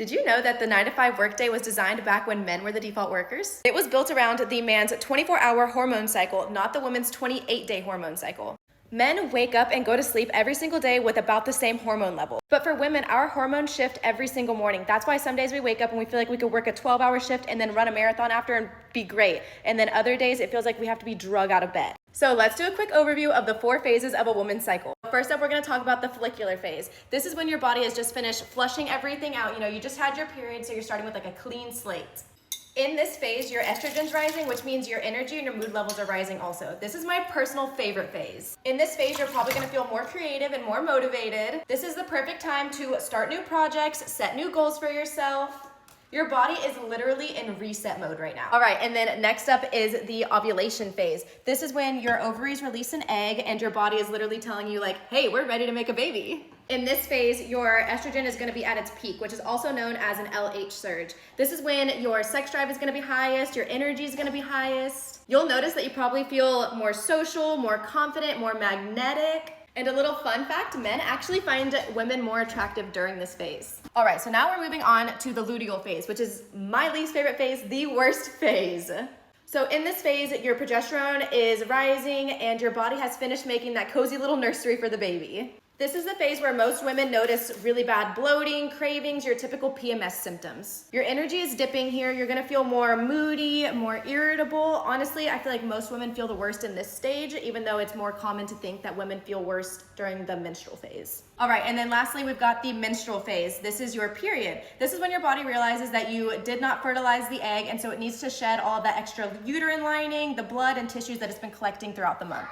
Did you know that the 9 to 5 workday was designed back when men were the default workers? It was built around the man's 24-hour hormone cycle, not the woman's 28-day hormone cycle. Men wake up and go to sleep every single day with about the same hormone level. But for women, our hormones shift every single morning. That's why some days we wake up and we feel like we could work a 12-hour shift and then run a marathon after and be great. And then other days it feels like we have to be drug out of bed. So let's do a quick overview of the 4 phases of a woman's cycle. First up, we're gonna talk about the follicular phase. This is when your body has just finished flushing everything out. You just had your period, so you're starting with like a clean slate. In this phase, your estrogen's rising, which means your energy and your mood levels are rising also. This is my personal favorite phase. In this phase, you're probably gonna feel more creative and more motivated. This is the perfect time to start new projects, set new goals for yourself. Your body is literally in reset mode right now. All right, and then next up is the ovulation phase. This is when your ovaries release an egg and your body is literally telling you like, hey, we're ready to make a baby. In this phase, your estrogen is gonna be at its peak, which is also known as an LH surge. This is when your sex drive is gonna be highest, your energy is gonna be highest. You'll notice that you probably feel more social, more confident, more magnetic. And a little fun fact, men actually find women more attractive during this phase. All right, so now we're moving on to the luteal phase, which is my least favorite phase, the worst phase. So in this phase, your progesterone is rising and your body has finished making that cozy little nursery for the baby. This is the phase where most women notice really bad bloating, cravings, your typical PMS symptoms. Your energy is dipping here. You're gonna feel more moody, more irritable. Honestly, I feel like most women feel the worst in this stage, even though it's more common to think that women feel worse during the menstrual phase. All right, and then lastly, we've got the menstrual phase. This is your period. This is when your body realizes that you did not fertilize the egg, and so it needs to shed all of that extra uterine lining, the blood and tissues that it's been collecting throughout the month.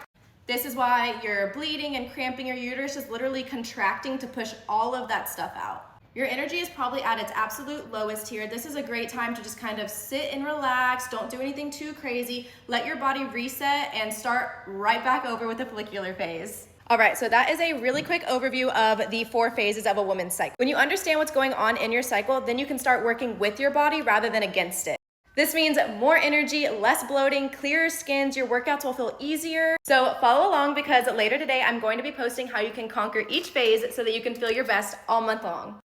This is why you're bleeding and cramping. Your uterus is literally contracting to push all of that stuff out. Your energy is probably at its absolute lowest here. This is a great time to just kind of sit and relax. Don't do anything too crazy. Let your body reset and start right back over with the follicular phase. All right, so that is a really quick overview of the 4 phases of a woman's cycle. When you understand what's going on in your cycle, then you can start working with your body rather than against it. This means more energy, less bloating, clearer skins, your workouts will feel easier. So follow along because later today I'm going to be posting how you can conquer each phase so that you can feel your best all month long.